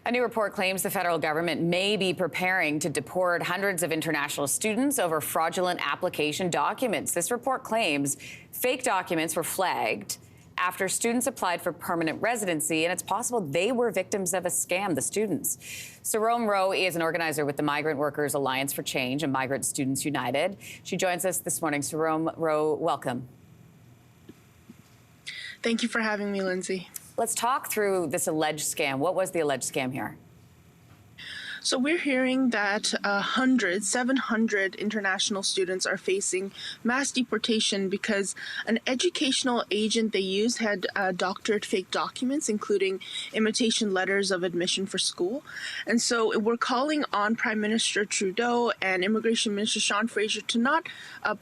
A new report claims the federal government may be preparing to deport hundreds of international students over fraudulent application documents. This report claims fake documents were flagged after students applied for permanent residency, and it's possible they were victims of a scam, the students. Sarome Rowe is an organizer with the Migrant Workers Alliance for Change and Migrant Students United. She joins us this morning. Sarome Rowe, welcome. Thank you for having me, Lindsey. Let's talk through this alleged scam. What was the alleged scam here? So we're hearing that 700 international students are facing mass deportation because an educational agent they used had doctored fake documents, including imitation letters of admission for school. And so we're calling on Prime Minister Trudeau and Immigration Minister Sean Fraser to not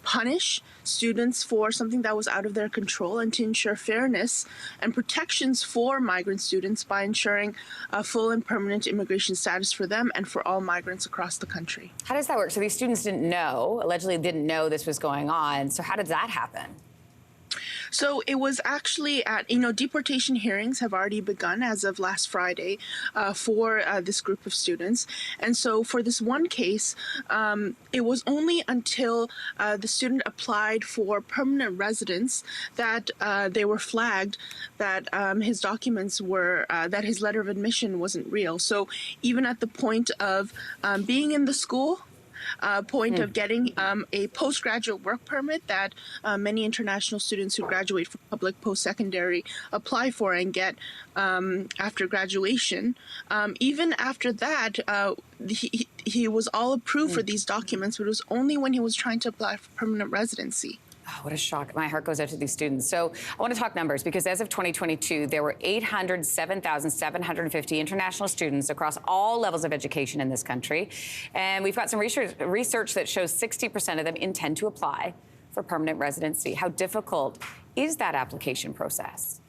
punish students for something that was out of their control, and to ensure fairness and protections for migrant students by ensuring full and permanent immigration status for them and for all migrants across the country. How does that work? So these students allegedly didn't know this was going on. So how did that happen? So it was actually deportation hearings have already begun as of last Friday for this group of students. And so for this one case, it was only until the student applied for permanent residence that they were flagged that his documents were, that his letter of admission wasn't real. So even at the point of being in the school, point of getting a postgraduate work permit that many international students who graduate from public post-secondary apply for and get after graduation. Even after that, he was all approved for these documents, but it was only when he was trying to apply for permanent residency. Oh, what a shock. My heart goes out to these students. So I want to talk numbers, because as of 2022, there were 807,750 international students across all levels of education in this country. And we've got some research that shows 60% of them intend to apply for permanent residency. How difficult is that application process?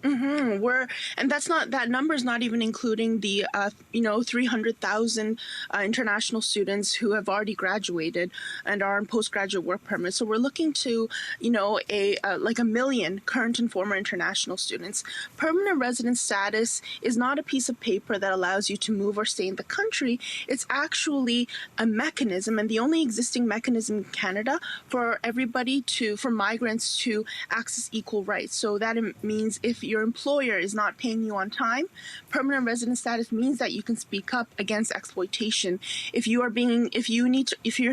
And that number is not even including the 300,000 international students who have already graduated and are on postgraduate work permits. So we're looking to like a million current and former international students. Permanent resident status is not a piece of paper that allows you to move or stay in the country. It's actually a mechanism, and the only existing mechanism in Canada for migrants to access equal rights. So that means if your employer is not paying you on time, permanent resident status means that you can speak up against exploitation. If you're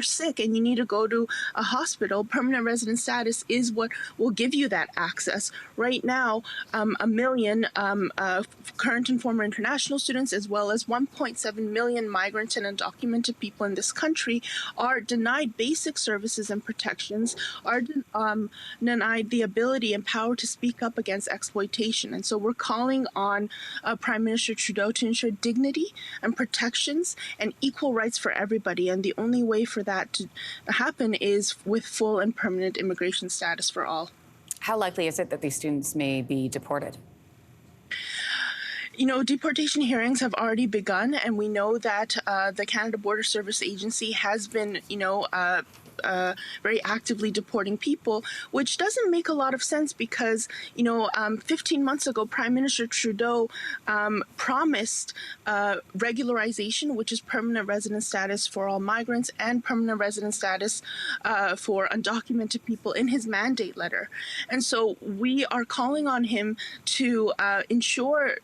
sick and you need to go to a hospital, permanent resident status is what will give you that access. Right now, a million current and former international students, as well as 1.7 million migrants and undocumented people in this country, are denied basic services and protections, are denied the ability and power to speak up against exploitation. And so we're calling on Prime Minister Trudeau to ensure dignity and protections and equal rights for everybody. And the only way for that to happen is with full and permanent immigration status for all. How likely is it that these students may be deported? Deportation hearings have already begun, and we know that the Canada Border Service Agency has been, very actively deporting people, which doesn't make a lot of sense because, 15 months ago, Prime Minister Trudeau promised regularization, which is permanent resident status for all migrants, and permanent resident status for undocumented people in his mandate letter. And so we are calling on him to ensure,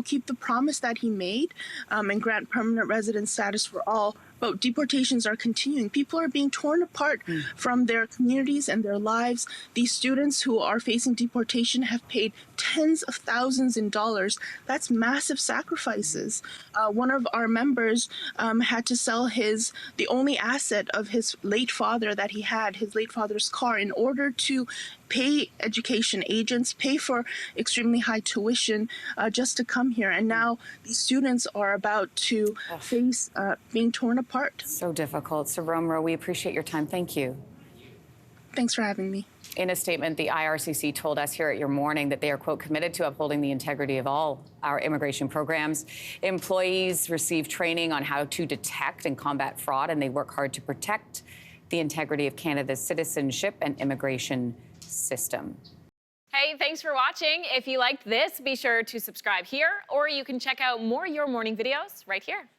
keep the promise that he made and grant permanent resident status for all. But deportations are continuing. People are being torn apart from their communities and their lives. These students who are facing deportation have paid tens of thousands in dollars. That's massive sacrifices. One of our members had to sell the only asset of his late father that he had, his late father's car, in order to pay education agents, pay for extremely high tuition just to come here. And now these students are about to face being torn apart. So difficult. Sarome Rowe, we appreciate your time. Thank you. Thanks for having me. In a statement, the IRCC told us here at Your Morning that they are, quote, committed to upholding the integrity of all our immigration programs. Employees receive training on how to detect and combat fraud, and they work hard to protect the integrity of Canada's citizenship and immigration system. Hey, thanks for watching. If you liked this, be sure to subscribe here, or you can check out more Your Morning videos right here.